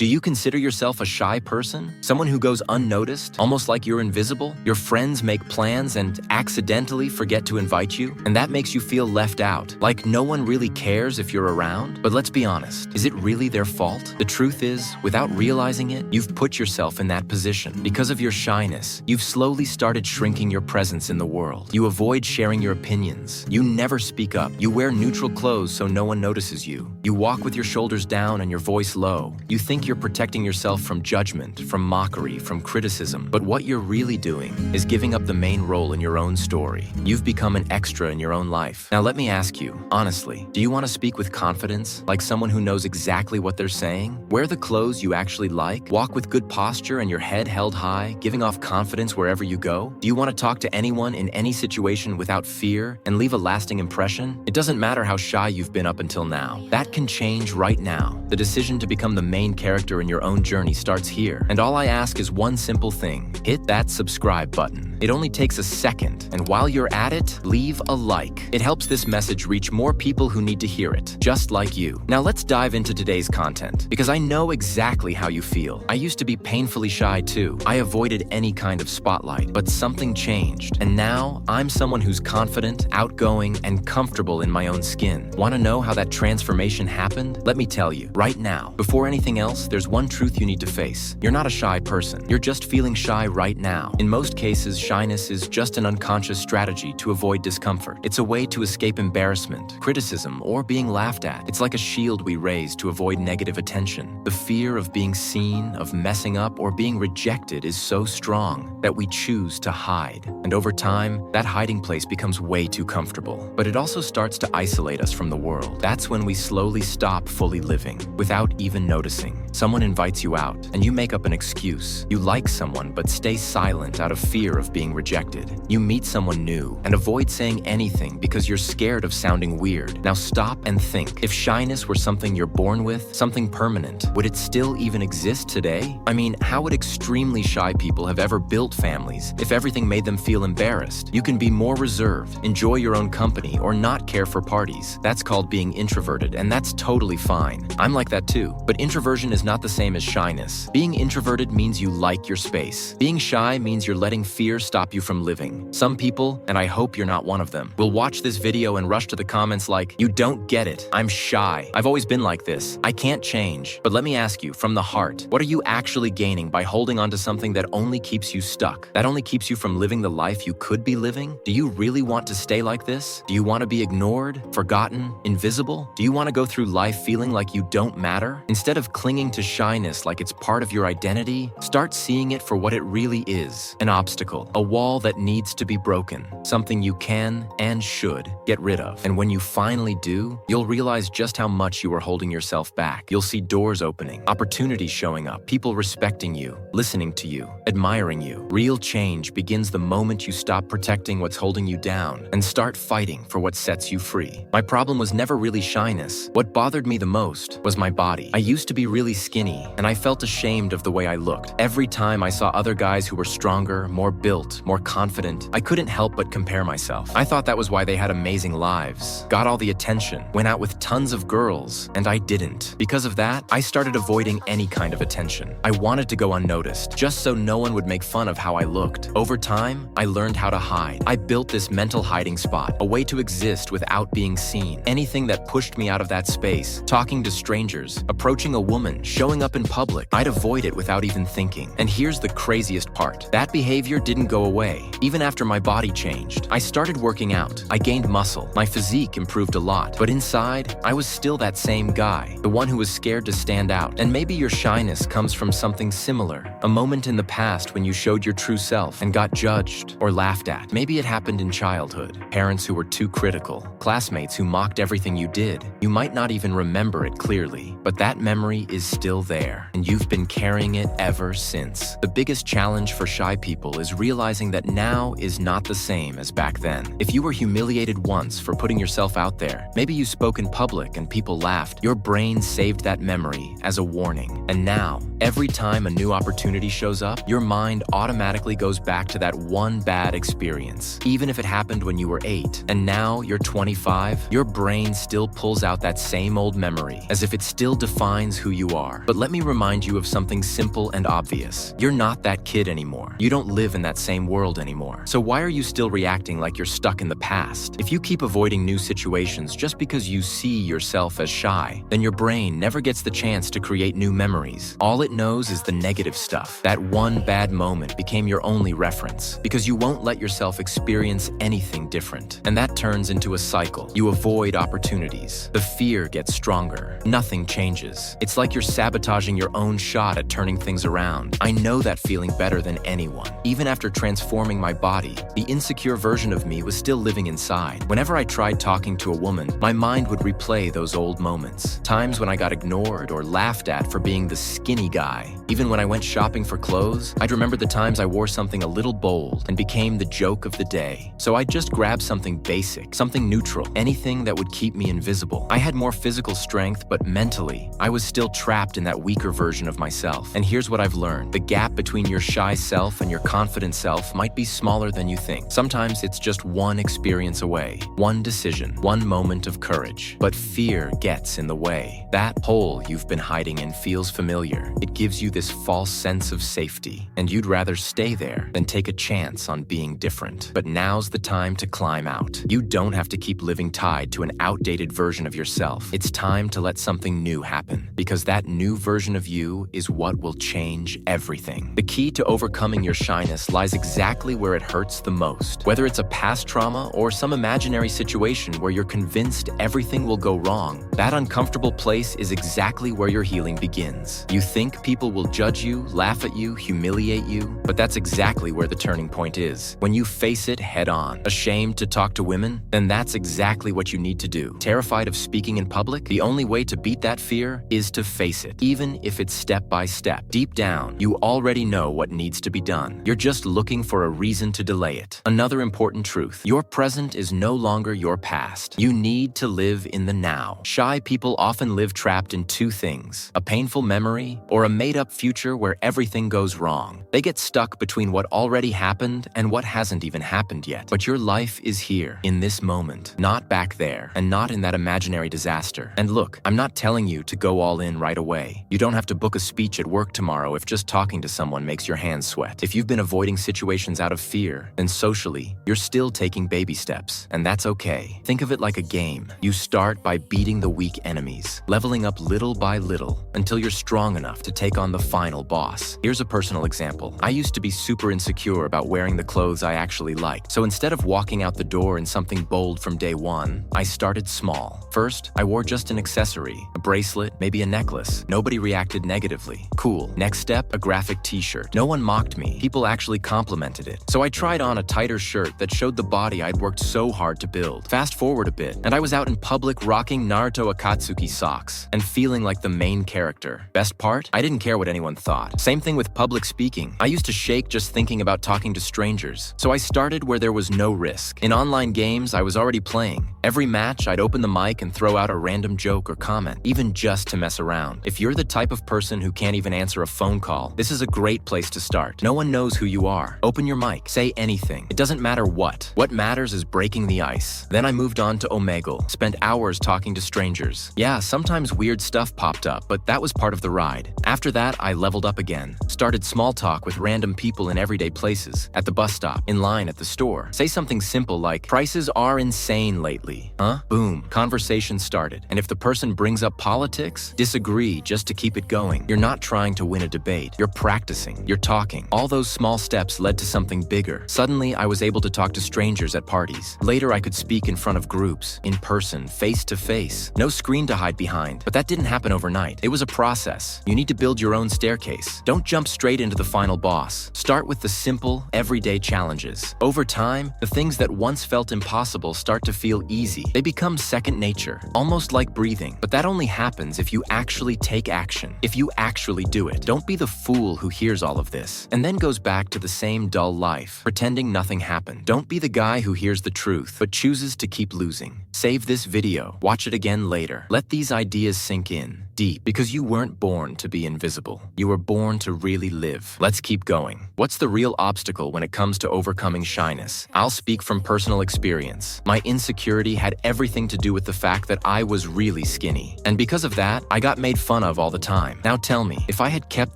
Do you consider yourself a shy person? Someone who goes unnoticed, almost like you're invisible? Your friends make plans and accidentally forget to invite you, and that makes you feel left out, like no one really cares if you're around? But let's be honest, is it really their fault? The truth is, without realizing it, you've put yourself in that position. Because of your shyness, you've slowly started shrinking your presence in the world. You avoid sharing your opinions. You never speak up. You wear neutral clothes so no one notices you. You walk with your shoulders down and your voice low. You think you're protecting yourself from judgment, from mockery, from criticism. But what you're really doing is giving up the main role in your own story. You've become an extra in your own life. Now let me ask you, honestly, do you want to speak with confidence, like someone who knows exactly what they're saying? Wear the clothes you actually like? Walk with good posture and your head held high, giving off confidence wherever you go? Do you want to talk to anyone in any situation without fear and leave a lasting impression? It doesn't matter how shy you've been up until now. That can change right now. The decision to become the main character in your own journey starts here. And all I ask is one simple thing. Hit that subscribe button. It only takes a second, and while you're at it, leave a like. It helps this message reach more people who need to hear it, just like you. Now let's dive into today's content, because I know exactly how you feel. I used to be painfully shy too. I avoided any kind of spotlight, but something changed. And now, I'm someone who's confident, outgoing, and comfortable in my own skin. Want to know how that transformation happened? Let me tell you, right now. Before anything else, there's one truth you need to face. You're not a shy person. You're just feeling shy right now. In most cases, shyness is just an unconscious strategy to avoid discomfort. It's a way to escape embarrassment, criticism, or being laughed at. It's like a shield we raise to avoid negative attention. The fear of being seen, of messing up, or being rejected is so strong that we choose to hide. And over time, that hiding place becomes way too comfortable. But it also starts to isolate us from the world. That's when we slowly stop fully living, without even noticing. Someone invites you out, and you make up an excuse. You like someone, but stay silent out of fear of being rejected. You meet someone new, and avoid saying anything because you're scared of sounding weird. Now stop and think. If shyness were something you're born with, something permanent, would it still even exist today? I mean, how would extremely shy people have ever built families if everything made them feel embarrassed? You can be more reserved, enjoy your own company, or not care for parties. That's called being introverted, and that's totally fine. I'm like that too, but introversion is not the same as shyness. Being introverted means you like your space. Being shy means you're letting fear stop you from living. Some people, and I hope you're not one of them, will watch this video and rush to the comments like, "You don't get it. I'm shy. I've always been like this. I can't change." But let me ask you, from the heart, what are you actually gaining by holding on to something that only keeps you stuck? That only keeps you from living the life you could be living? Do you really want to stay like this? Do you want to be ignored, forgotten, invisible? Do you want to go through life feeling like you don't matter? Instead of clinging to shyness like it's part of your identity, start seeing it for what it really is: an obstacle, a wall that needs to be broken, something you can and should get rid of. And when you finally do, you'll realize just how much you were holding yourself back. You'll see doors opening, opportunities showing up, people respecting you, listening to you, admiring you. Real change begins the moment you stop protecting what's holding you down and start fighting for what sets you free. My problem was never really shyness. What bothered me the most was my body. I used to be really skinny, and I felt ashamed of the way I looked. Every time I saw other guys who were stronger, more built, more confident, I couldn't help but compare myself. I thought that was why they had amazing lives, got all the attention, went out with tons of girls, and I didn't. Because of that, I started avoiding any kind of attention. I wanted to go unnoticed, just so no one would make fun of how I looked. Over time, I learned how to hide. I built this mental hiding spot, a way to exist without being seen. Anything that pushed me out of that space, talking to strangers, approaching a woman, showing up in public, I'd avoid it without even thinking. And here's the craziest part. That behavior didn't go away. Even after my body changed, I started working out. I gained muscle. My physique improved a lot. But inside, I was still that same guy, the one who was scared to stand out. And maybe your shyness comes from something similar. A moment in the past when you showed your true self and got judged or laughed at. Maybe it happened in childhood. Parents who were too critical. Classmates who mocked everything you did. You might not even remember it clearly, but that memory is still there, and you've been carrying it ever since. The biggest challenge for shy people is realizing that now is not the same as back then. If you were humiliated once for putting yourself out there, maybe you spoke in public and people laughed, your brain saved that memory as a warning. And now, every time a new opportunity shows up, your mind automatically goes back to that one bad experience. Even if it happened when you were 8, and now you're 25, your brain still pulls out that same old memory, as if it still defines who you are. are. But let me remind you of something simple and obvious. You're not that kid anymore. You don't live in that same world anymore. So why are you still reacting like you're stuck in the past? If you keep avoiding new situations just because you see yourself as shy, then your brain never gets the chance to create new memories. All it knows is the negative stuff. That one bad moment became your only reference because you won't let yourself experience anything different. And that turns into a cycle. You avoid opportunities. The fear gets stronger. Nothing changes. It's like you're sabotaging your own shot at turning things around. I know that feeling better than anyone. Even after transforming my body, the insecure version of me was still living inside. Whenever I tried talking to a woman, my mind would replay those old moments. Times when I got ignored or laughed at for being the skinny guy. Even when I went shopping for clothes, I'd remember the times I wore something a little bold and became the joke of the day. So I'd just grab something basic, something neutral, anything that would keep me invisible. I had more physical strength, but mentally, I was still trapped in that weaker version of myself. And here's what I've learned. The gap between your shy self and your confident self might be smaller than you think. Sometimes it's just one experience away, one decision, one moment of courage. But fear gets in the way. That hole you've been hiding in feels familiar. It gives you this false sense of safety, and you'd rather stay there than take a chance on being different. But now's the time to climb out. You don't have to keep living tied to an outdated version of yourself. It's time to let something new happen, because that new version of you is what will change everything. The key to overcoming your shyness lies exactly where it hurts the most. Whether it's a past trauma or some imaginary situation where you're convinced everything will go wrong, that uncomfortable place is exactly where your healing begins. You think people will judge you, laugh at you, humiliate you, but that's exactly where the turning point is. When you face it head on. Ashamed to talk to women? Then that's exactly what you need to do. Terrified of speaking in public? The only way to beat that fear is to face it, even if it's step by step. Deep down, you already know what needs to be done. You're just looking for a reason to delay it. Another important truth: your present is no longer your past. You need to live in the now. Shy people often live trapped in two things: a painful memory or a made-up future where everything goes wrong. They get stuck between what already happened and what hasn't even happened yet. But your life is here, in this moment, not back there, and not in that imaginary disaster. And look, I'm not telling you to go all in right away. You don't have to book a speech at work tomorrow if just talking to someone makes your hands sweat. If you've been avoiding situations out of fear, then socially, you're still taking baby steps, and that's okay. Think of it like a game. You start by beating the weak enemies, leveling up little by little until you're strong enough to take on the final boss. Here's a personal example. I used to be super insecure about wearing the clothes I actually liked, so instead of walking out the door in something bold from day one, I started small. First, I wore just an accessory, a bracelet, maybe a necklace. Nobody reacted negatively. Cool. Next step, a graphic t-shirt. No one mocked me. People actually complimented it. So I tried on a tighter shirt that showed the body I'd worked so hard to build. Fast forward a bit, and I was out in public rocking Naruto Akatsuki socks and feeling like the main character. Best part? I didn't care what anyone thought. Same thing with public speaking. I used to shake just thinking about talking to strangers. So I started where there was no risk. In online games, I was already playing. Every match, I'd open the mic and throw out a random joke or comment, even just to mess around. If you're the type of person who can't even answer a phone call, this is a great place to start. No one knows who you are. Open your mic. Say anything. It doesn't matter what. What matters is breaking the ice. Then I moved on to Omegle. Spent hours talking to strangers. Yeah, sometimes weird stuff popped up, but that was part of the ride. After that, I leveled up again. Started small talk with random people in everyday places. At the bus stop, in line at the store. Say something simple like, "Prices are insane lately." Huh? Boom. Conversation started. And if the person brings up politics, disagree just to keep it going. You're not trying to win a debate. You're practicing. You're talking. All those small steps led to something bigger. Suddenly, I was able to talk to strangers at parties. Later, I could speak in front of groups, in person, face to face. No screen to hide behind. But that didn't happen overnight. It was a process. You need to build your own staircase. Don't jump straight into the final boss. Start with the simple, everyday challenges. Over time, the things that once felt impossible start to feel easy. They become second nature, almost like breathing. But that only happens if you actually take action, if you actually do it. Don't be the fool who hears all of this and then goes back to the same dull life, pretending nothing happened. Don't be the guy who hears the truth but chooses to keep losing. Save this video. Watch it again later. Let these ideas sink in. deep because you weren't born to be invisible. You were born to really live. Let's keep going. What's the real obstacle when it comes to overcoming shyness? I'll speak from personal experience. My insecurity had everything to do with the fact that I was really skinny. And because of that, I got made fun of all the time. Now tell me, if I had kept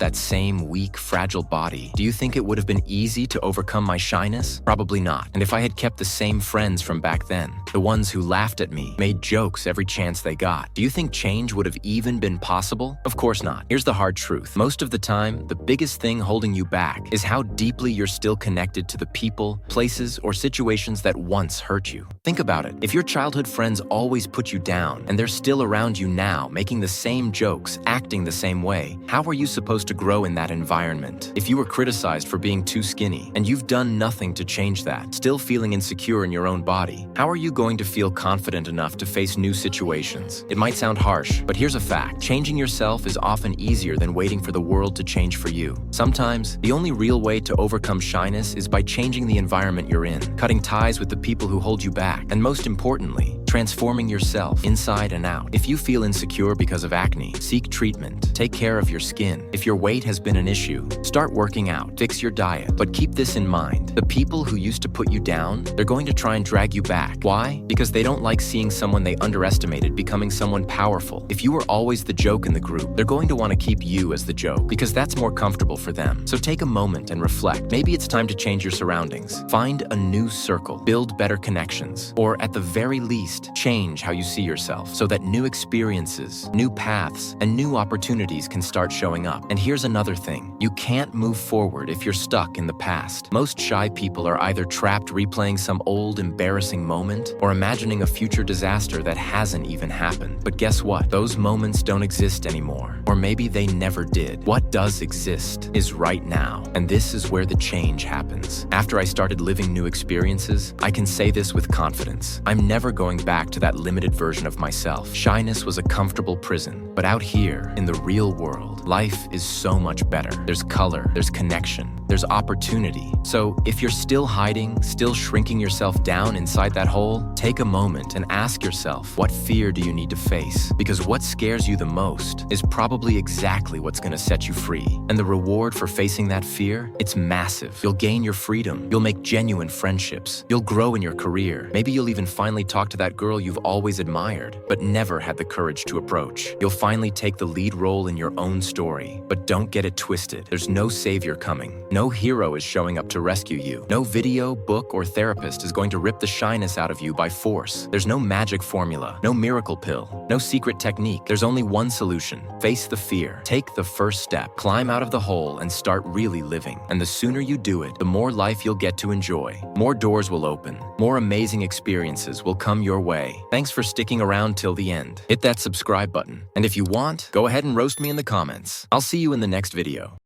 that same weak, fragile body, do you think it would have been easy to overcome my shyness? Probably not. And if I had kept the same friends from back then, the ones who laughed at me, made jokes every chance they got, do you think change would have even been possible? Of course not. Here's the hard truth. Most of the time, the biggest thing holding you back is how deeply you're still connected to the people, places, or situations that once hurt you. Think about it. If your childhood friends always put you down, and they're still around you now, making the same jokes, acting the same way, how are you supposed to grow in that environment? If you were criticized for being too skinny, and you've done nothing to change that, still feeling insecure in your own body, how are you going to feel confident enough to face new situations? It might sound harsh, but here's a fact. Changing yourself is often easier than waiting for the world to change for you. Sometimes, the only real way to overcome shyness is by changing the environment you're in, cutting ties with the people who hold you back, and most importantly, transforming yourself inside and out. If you feel insecure because of acne, seek treatment. Take care of your skin. If your weight has been an issue, start working out. Fix your diet. But keep this in mind. The people who used to put you down, they're going to try and drag you back. Why? Because they don't like seeing someone they underestimated becoming someone powerful. If you were always the joke in the group, they're going to want to keep you as the joke because that's more comfortable for them. So take a moment and reflect. Maybe it's time to change your surroundings. Find a new circle. Build better connections. Or at the very least, change how you see yourself so that new experiences, new paths, and new opportunities can start showing up. And here's another thing. You can't move forward if you're stuck in the past. Most shy people are either trapped replaying some old embarrassing moment or imagining a future disaster that hasn't even happened. But guess what? Those moments don't exist anymore. Or maybe they never did. What does exist is right now. And this is where the change happens. After I started living new experiences, I can say this with confidence. I'm never going back to that limited version of myself. Shyness was a comfortable prison, but out here, in the real world, life is so much better. There's color, there's connection, there's opportunity. So if you're still hiding, still shrinking yourself down inside that hole, take a moment and ask yourself, what fear do you need to face? Because what scares you the most is probably exactly what's going to set you free. And the reward for facing that fear, it's massive. You'll gain your freedom. You'll make genuine friendships. You'll grow in your career. Maybe you'll even finally talk to that girl you've always admired, but never had the courage to approach. You'll finally take the lead role in your own story. But don't get it twisted. There's no savior coming. No hero is showing up to rescue you. No video, book, or therapist is going to rip the shyness out of you by force. There's no magic formula, no miracle pill, no secret technique. There's only one solution. Face the fear. Take the first step. Climb out of the hole and start really living. And the sooner you do it, the more life you'll get to enjoy. More doors will open. More amazing experiences will come your way. Thanks for sticking around till the end. Hit that subscribe button. And if you want, go ahead and roast me in the comments. I'll see you in the next video.